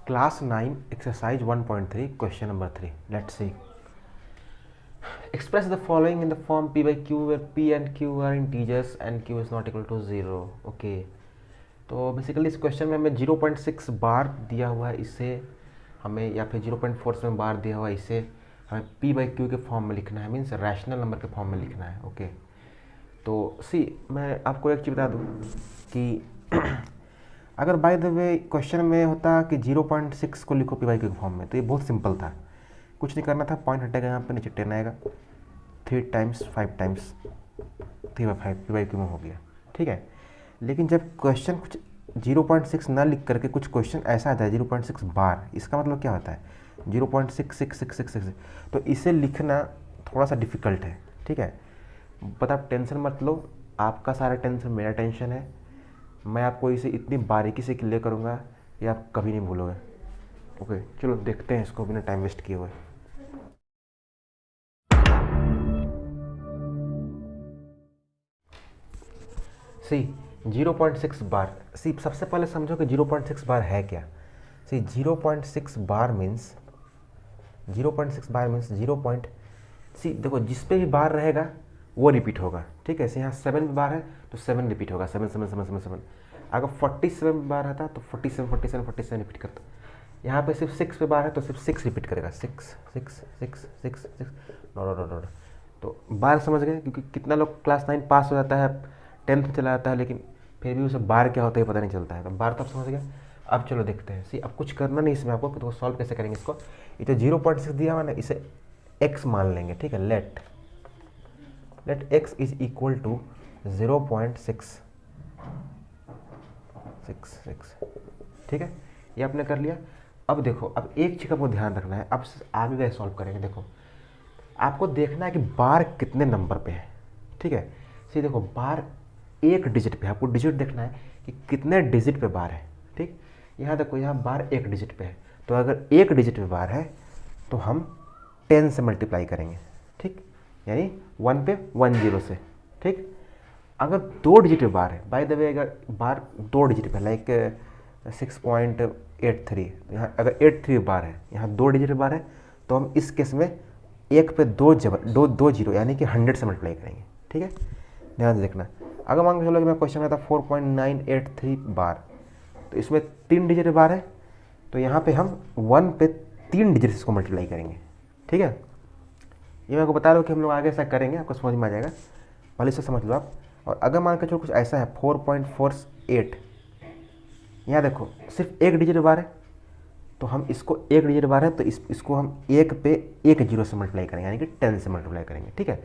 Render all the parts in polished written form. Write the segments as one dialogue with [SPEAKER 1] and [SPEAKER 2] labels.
[SPEAKER 1] Class 9 exercise 1.3 question number 3. Let's see. Express the following in the form p by q where p and q are integers and q is not equal to 0. Okay. तो basically इस question में हमें 0.6 बार दिया हुआ है, इसे हमें या फिर 0.47 बार दिया हुआ है, इसे हमें p बाई क्यू के फॉर्म में लिखना है, मीन्स रैशनल नंबर के फॉर्म में लिखना है. ओके. तो सी मैं आपको एक चीज़ बता दूँ कि अगर बाय द वे क्वेश्चन में होता कि 0.6 को लिखो पी बाई क्यू के फॉर्म में, तो ये बहुत सिंपल था, कुछ नहीं करना था. पॉइंट हटेगा यहाँ पे, नीचे 10 आएगा, 3 times 5 times 3/5 P by Q में हो गया. ठीक है. लेकिन जब क्वेश्चन कुछ 0.6 ना लिख करके कुछ क्वेश्चन ऐसा आता है 0.6 बार, इसका मतलब क्या होता है 0.66666, तो इसे लिखना थोड़ा सा डिफ़िकल्ट है. ठीक है. बट आप टेंशन मत लो, आपका सारा टेंशन मेरा टेंशन है. मैं आपको इसे इतनी बारीकी से क्लियर करूँगा कि आप कभी नहीं भूलोगे. ओके, चलो देखते हैं इसको बिना टाइम वेस्ट किए हुए. सी 0.6 बार. सी सबसे पहले समझो कि 0.6 बार है क्या. सी 0.6 बार मीन्स 0. सी देखो, जिस पे भी बार रहेगा वो रिपीट होगा. ठीक है. यहाँ 7 बार है तो 7 रिपीट होगा, 7 7 7 7 7. अगर 47 बार आता तो 47 47 47 रिपीट करता. यहाँ पे सिर्फ 6 पे बार है तो सिर्फ 6 रिपीट करेगा, 6 6 6 6 6. नो. तो बार समझ गए, क्योंकि कितना लोग क्लास 9 पास हो जाता है, 10th चला जाता है, लेकिन फिर भी उसे बार क्या होता है पता नहीं चलता है. तो बार तो आप समझ गए. अब चलो देखते हैं. सी अब कुछ करना नहीं इसमें आपको, तो सॉल्व कैसे करेंगे इसको. ये जो 0.6 दिया हुआ ना, इसे x मान लेंगे. ठीक है. Let x is equal to 0.666. ठीक है. ये आपने कर लिया. अब देखो, अब एक चीज़ का आपको ध्यान रखना है. अब आगे गए सॉल्व करेंगे. देखो, आपको देखना है कि बार कितने नंबर पे है. ठीक है. सी देखो, बार एक डिजिट पे है, आपको डिजिट देखना है कि कितने डिजिट पे बार है. ठीक. यहाँ देखो, यहाँ बार एक डिजिट पे है, तो अगर एक डिजिट पे बार है तो हम 10 से मल्टीप्लाई करेंगे. ठीक. यानी 1 पे 1 0 से. ठीक. अगर 2 डिजिट पे बार है, बाय द वे अगर बार 2 डिजिट पे लाइक 6.83, यहाँ अगर 83 बार है, यहाँ 2 डिजिट पे बार है, तो हम इस केस में 1 पे 2 0 यानी कि 100 से मल्टीप्लाई करेंगे. ठीक है. ध्यान से देखना. अगर मान के चलो कि मैं क्वेश्चन में था 4.983 बार, तो इसमें 3 डिजिट बार है, तो यहाँ पे हम 1 पे 3 डिजिट इसको मल्टीप्लाई करेंगे. ठीक है. ये मैं आपको बता रहा हूँ कि हम लोग आगे ऐसा करेंगे, आपको समझ में आ जाएगा, पहले से समझ लो आप. और अगर मान के चलो कुछ ऐसा है 4.48, यहाँ देखो सिर्फ एक डिजिट बार है, तो हम इसको एक डिजिट बार है तो इसको हम 1 पे 1 0 से मल्टीप्लाई करेंगे, यानी कि 10 से मल्टीप्लाई करेंगे. ठीक है.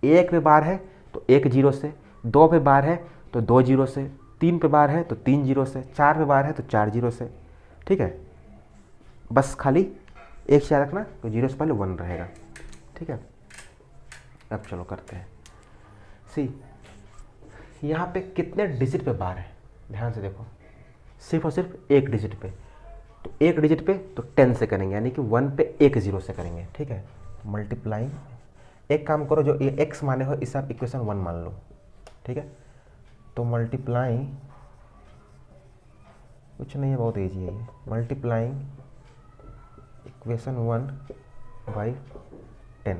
[SPEAKER 1] 1 पे बार है तो 1 0 से, 2 पे बार है तो 2 0 से, 3 पे बार है तो 3 0 से, 4 पे बार है तो 4 0 से. ठीक है. बस खाली एक चीज़ रखना, तो 0 से पहले 1 रहेगा. ठीक है. अब चलो करते हैं. सी यहाँ पे कितने डिजिट पे बार है, ध्यान से देखो, सिर्फ और सिर्फ एक डिजिट पे. तो एक डिजिट पे तो 10 से करेंगे, यानी कि 1 पे 1 0 से करेंगे. ठीक है. मल्टीप्लाइंग, एक काम करो, जो ये x माने हो इसे आप इक्वेशन 1 मान लो. ठीक है. तो मल्टीप्लाइंग कुछ नहीं है, बहुत ईजी है ये. Multiplying equation 1 by 10.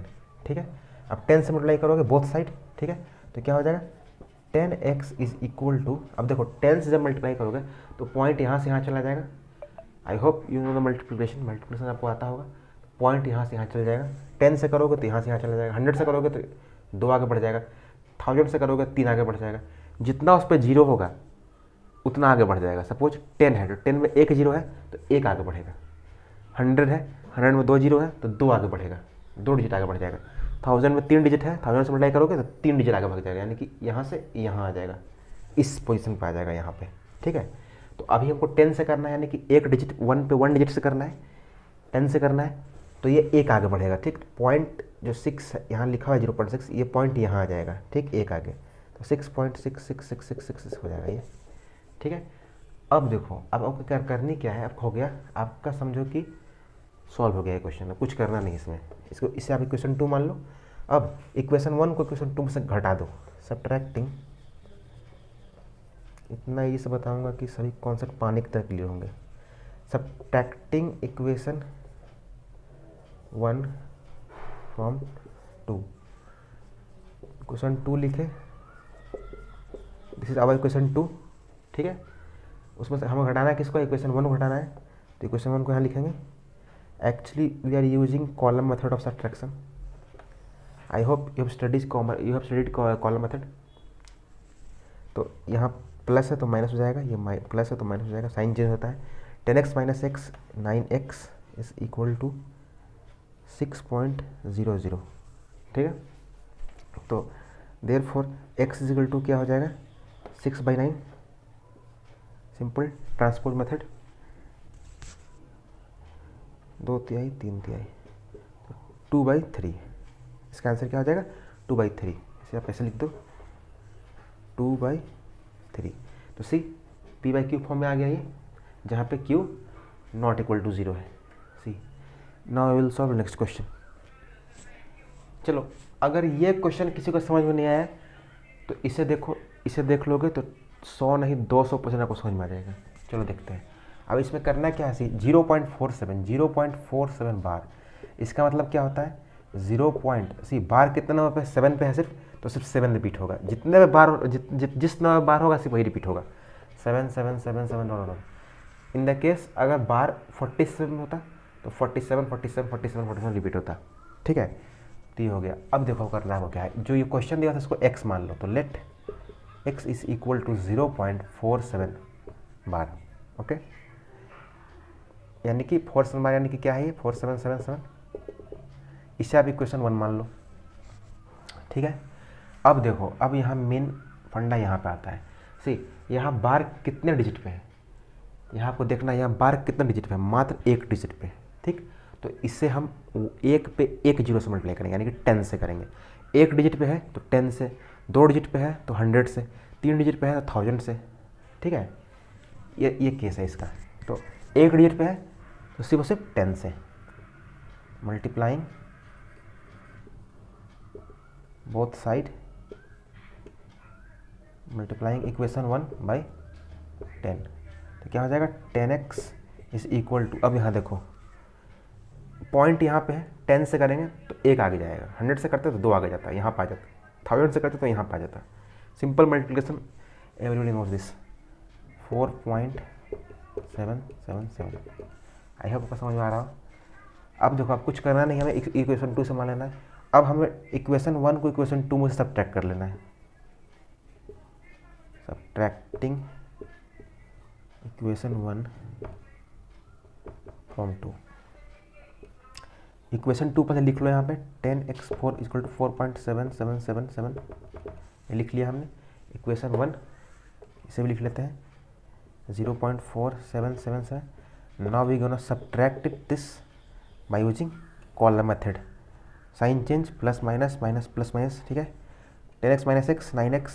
[SPEAKER 1] ठीक है. अब 10 से मल्टीप्लाई करोगे बोथ साइड. ठीक है. तो क्या हो जाएगा 10x इज इक्वल टू, अब देखो 10 से जब मल्टीप्लाई करोगे तो पॉइंट यहाँ से यहाँ चला जाएगा. आई hope you know the multiplication आपको आता होगा. पॉइंट यहाँ से यहाँ चला जाएगा. 10 से करोगे तो यहाँ से यहाँ चला जाएगा. 100 से करोगे तो 2 आगे बढ़ जाएगा. 1000 से करोगे 3 आगे बढ़ जाएगा. जितना उस पर जीरो होगा उतना आगे बढ़ जाएगा. सपोज 10 है तो 10 में 1 0 है तो 1 आगे बढ़ेगा. 100 है, 100 में 2 0 है तो 2 आगे बढ़ेगा, 2 डिजिट आगे बढ़ जाएगा. 1000 में 3 डिजिट है, 1000 से मल्टीप्लाई करोगे तो 3 डिजिट आगे बढ़ जाएगा, यानी कि यहाँ से यहाँ आ जाएगा, इस पोजीशन पे आ जाएगा यहाँ पे. ठीक है. तो अभी हमको 10 से करना है, यानी कि एक डिजिट 1 पे 1 डिजिट से करना है, 10 से करना है, तो ये 1 आगे बढ़ेगा. ठीक. पॉइंट जो 6 यहाँ लिखा हुआ है 0.6, ये पॉइंट यहाँ आ जाएगा. ठीक. 1 आगे, तो 6.66666 हो जाएगा ये. ठीक है. अब देखो, अब आपको क्या करनी क्या है, अब हो गया आपका, समझो कि सॉल्व हो गया है क्वेश्चन. कुछ करना नहीं इसमें, इसको इसे आप इक्वेशन 2 मान लो. अब इक्वेशन 1 को इक्वेशन 2 में से घटा दो. सब्ट्रैक्टिंग, इतना ईजी से बताऊंगा कि सभी कॉन्सेप्ट पानी की तरह क्लियर होंगे. सब्ट्रैक्टिंग इक्वेशन 1 फ्रॉम 2, क्वेश्चन 2 लिखे, दिस इज आवर इक्वेशन 2, ठीक है। उसमें से हमें घटाना है किसको, इक्वेशन 1 को घटाना है, तो इक्वेशन 1 को यहाँ लिखेंगे। Actually we are using column method of subtraction. I hope you have studied column method. तो यहाँ प्लस है तो माइनस हो जाएगा, ये प्लस है तो माइनस हो जाएगा, साइन चेंज होता है। 10x minus x 9x is equal to 6.00, ठीक है। तो therefore x is equal to क्या हो जाएगा, 6/9, सिंपल ट्रांसपोज मेथड, 2/3 3/3, 2/3, इसका आंसर क्या हो जाएगा 2/3, इसे आप ऐसे लिख दो 2/3। तो सी p/q फॉर्म में आ गया ये, जहाँ पे q नॉट इक्वल टू 0 है। See now I will solve next question. चलो अगर ये क्वेश्चन किसी को समझ में नहीं आया तो इसे देखो, इसे देख लोगे तो 100 नहीं 200% आपको समझ में आ जाएगा। चलो देखते हैं। अब इसमें करना क्या है, सी 0.47 बार, इसका मतलब क्या होता है 0. बार कितना नंबर पे 7 पे है सिर्फ, तो सिर्फ 7 रिपीट होगा, जितने बार जिस नंबर बार होगा सिर्फ वही रिपीट होगा, 7 7 7 7। इन द केस अगर बार 47 होता तो 47 47 47 47 रिपीट होता, ठीक है। तो ये हो गया। अब देखो करना है वो क्या है, जो ये क्वेश्चन दिया था इसको x मान लो, तो let x is equal to 0.47 bar, okay. यानी कि 47 बार यानी कि क्या है ये 4777, इसे आप इक्वेशन 1 मान लो, ठीक है। अब देखो, अब यहाँ मेन फंडा यहाँ पे आता है। सी यहाँ बार कितने डिजिट पे है, यहाँ आपको देखना है यहाँ बार कितने डिजिट पे है, मात्र 1 डिजिट पे, ठीक। तो इससे हम 1 पे 1 0 से मल्टीप्लाई करेंगे, यानी कि 10 से करेंगे। 1 डिजिट पे है तो 10 से, 2 डिजिट पे है तो 100 से, 3 डिजिट पे है तो 1000 से, ठीक है। ये केस है इसका। तो 1 डिजिट पे है तो सिर्फ और सिर्फ 10 से, multiplying both side, multiplying equation 1/10, तो क्या हो जाएगा 10x इज इक्वल टू, अब यहाँ देखो पॉइंट यहाँ पे है, 10 से करेंगे तो 1 आगे जाएगा, 100 से करते तो 2 आगे जाता है, यहाँ पे आ जाता, 1000 से करते तो यहाँ पे आ जाता। Simple multiplication, everybody knows this, 4.777। I hope आपको समझ में आ रहा हो। अब देखो आप कुछ करना नहीं, हमें इक्वेशन 2 से मान लेना है। अब हमें इक्वेशन 1 को इक्वेशन 2 में सब्ट्रैक्ट कर लेना है, सब्ट्रैक्टिंग इक्वेशन 1 फ्रॉम 2। इक्वेशन 2 पहले लिख लो यहाँ पे, 10x4 इक्वल टू 4.7777, ये लिख लिया हमने। इक्वेशन 1 इसे भी लिख लेते हैं 0.4777। Now we gonna subtract this by using column method, sign change, plus minus minus plus minus, ठीक है। 10x minus x 9x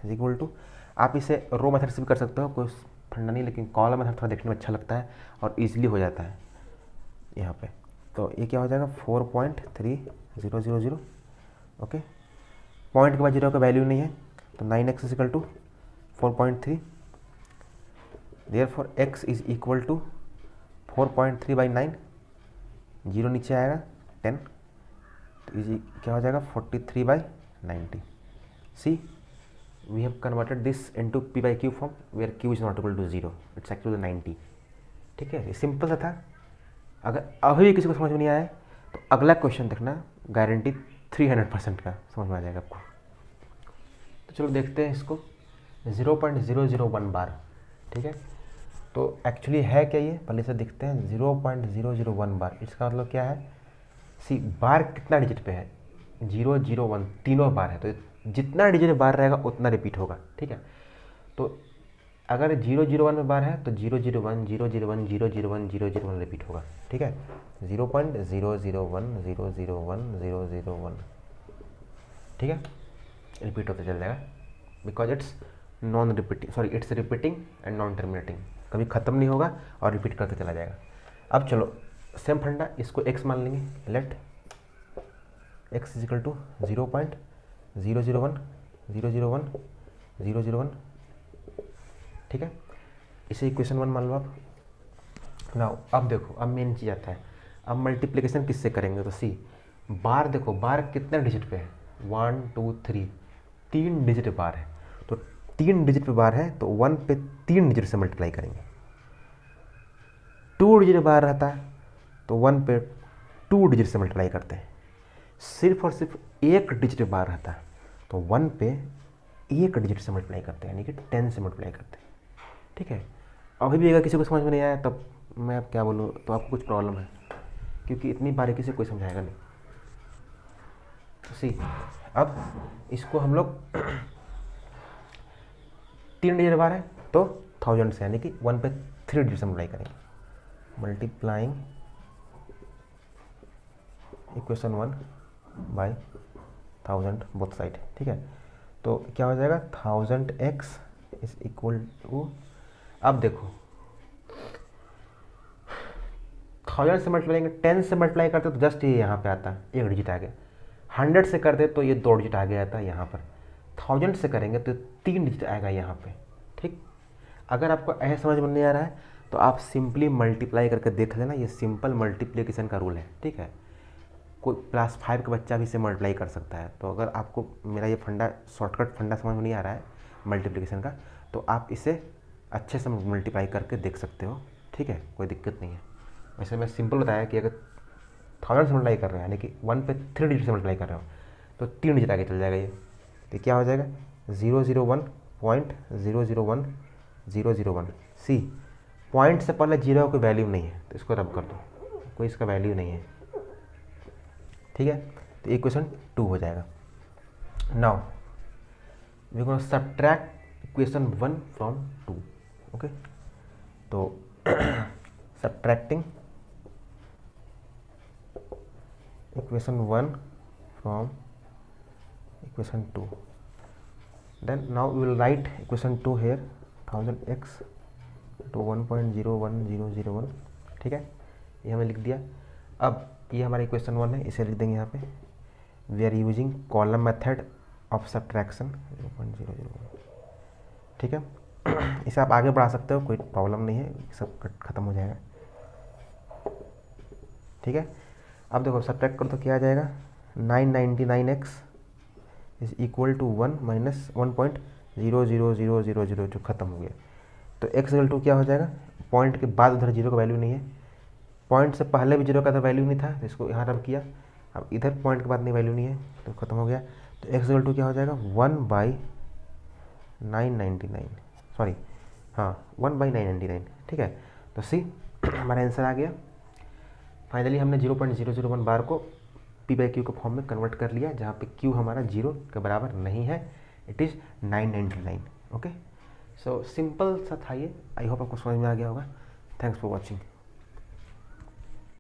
[SPEAKER 1] is equal to, आप इसे रो मेथड से भी कर सकते हो, कोई फंडा नहीं, लेकिन कॉलम मेथड थोड़ा देखने में अच्छा लगता है और ईजिली हो जाता है यहाँ पे। तो ये क्या हो जाएगा 4.3000, ओके। पॉइंट के बाद 0 का वैल्यू नहीं है, तो 9x is equal to 4.3, therefore x is equal to 4.3/9, 0 नीचे आएगा 10, तो इजी क्या हो जाएगा 43/90। See we have converted this into p/q form where q is not equal to 0, it's actually 90, ठीक है। ये सिंपल सा था। अगर अभी भी किसी को समझ में नहीं आया तो अगला क्वेश्चन देखना, गारंटी 300% का समझ में आ जाएगा आपको। तो चलो देखते हैं इसको, 0.001 बार, ठीक है। तो एक्चुअली है क्या ये, पहले से देखते हैं। 0.001 बार, इसका मतलब क्या है, सी बार कितना डिजिट पे है, 0 0 1 तीनों बार है, तो जितना डिजिट बार रहेगा उतना रिपीट होगा, ठीक है। तो अगर 0 0 1 में बार है तो 0 0 1 0 0 1 0 0 1 0 0 1 रिपीट होगा, ठीक है। 0.001 0 0 1 0 0 1, ठीक है, रिपीट होता चल जाएगा, because it's non repeating, sorry it's repeating and non terminating, कभी ख़त्म नहीं होगा और रिपीट करते चला जाएगा। अब चलो सेम फंडा, इसको x मान लेंगे, let x is equal to 0.001 0 0 1 0 0 1, ठीक है। इसे इक्वेशन 1 मान लो आप। ना अब देखो, अब मेन चीज़ आता है, अब मल्टीप्लिकेशन किससे करेंगे, तो सी बार देखो, बार कितने डिजिट पे है, 1 2 3, 3 डिजिट बार है, तो 3 डिजिट पे बार है तो 1 पे 3 डिजिट से मल्टीप्लाई करेंगे। 2 डिजिट बार रहता है तो 1 पे 2 डिजिट से मल्टीप्लाई करते हैं। सिर्फ और सिर्फ 1 डिजिट बार रहता है तो 1 पे 1 डिजिट से मल्टीप्लाई करते हैं, यानी कि 10 से मल्टीप्लाई करते हैं। ठीक है, अभी भी अगर किसी को समझ में नहीं आया तब मैं अब क्या बोलूँ, तो आपको कुछ प्रॉब्लम है, क्योंकि इतनी बारीकी से कोई समझाएगा नहीं। सी अब इसको हम लोग 3 डिजिट बार है तो 1000 से, यानी कि 1 पे 3 डिजिट से मल्टीप्लाई करेंगे। Multiplying equation 1 by 1000 both side. ठीक है, तो क्या हो जाएगा, 1000x इज इक्वल टू, अब देखो 1000 से मल्टीप्लाई करेंगे, 10 से मल्टीप्लाई करते तो जस्ट ये यहाँ पे आता है, 1 डिजिट आ गया। 100 से करते तो ये 2 डिजिट आ गया था यहाँ पर। 1000 से करेंगे तो 3 डिजिट आएगा यहाँ पे। ठीक, अगर आपको ऐसे समझ में नहीं आ रहा है तो आप सिंपली मल्टीप्लाई करके देख लेना, ये सिंपल मल्टीप्लिकेशन का रूल है। ठीक है, कोई क्लास 5 का बच्चा भी इसे मल्टीप्लाई कर सकता है। तो अगर आपको मेरा ये फंडा, शॉर्टकट फंडा समझ में नहीं आ रहा है मल्टीप्लिकेशन का, तो आप इसे अच्छे से मल्टीप्लाई करके देख सकते हो। ठीक है, कोई दिक्कत नहीं है। वैसे मैं सिंपल बताया कि अगर 1000 से मल्टीप्लाई कर रहे हैं, यानी कि 1 पे 3 डिजिट से मल्टीप्लाई कर रहे हो तो 3 डिजिट आगे चल जाएगा ये। तो क्या हो जाएगा, 001.001001। सी पॉइंट से पहले जीरो का कोई वैल्यू नहीं है तो इसको रब कर दो, कोई इसका वैल्यू नहीं है। ठीक है, तो इक्वेशन 2 हो जाएगा। Now we gonna subtract equation 1 from 2। Okay, तो subtracting equation 1 from equation 2, then now we will write equation 2 here, 1000x to 1.01001। ठीक है, ये हमने लिख दिया। अब ये हमारा इक्वेशन 1 है, इसे लिख देंगे यहाँ पे, we are using column method of subtraction 0.001। ठीक है, इसे आप आगे बढ़ा सकते हो, कोई प्रॉब्लम नहीं है, सब खत्म हो जाएगा। ठीक है, अब देखो सब्ट्रैक्ट करो तो क्या आ जाएगा, 999x is equal to 1 minus 1.00000 जो खत्म हो गया। तो x इक्वल टू क्या हो जाएगा, पॉइंट के बाद उधर जीरो का वैल्यू नहीं है, पॉइंट से पहले भी जीरो का वैल्यू नहीं था तो इसको यहाँ रब किया, अब इधर पॉइंट के बाद नहीं वैल्यू नहीं है तो खत्म हो गया। तो x इक्वल टू क्या हो जाएगा, 1/999, सॉरी हाँ 1/999। ठीक है, तो सी हमारा आंसर आ गया। फाइनली हमने 0.001 बार को p/q के फॉर्म में कन्वर्ट कर लिया, जहाँ पे q हमारा 0 के बराबर नहीं है, it is 999। Okay, so simple सा था ये। आई होप आपको समझ में आ गया होगा। Thanks for watching.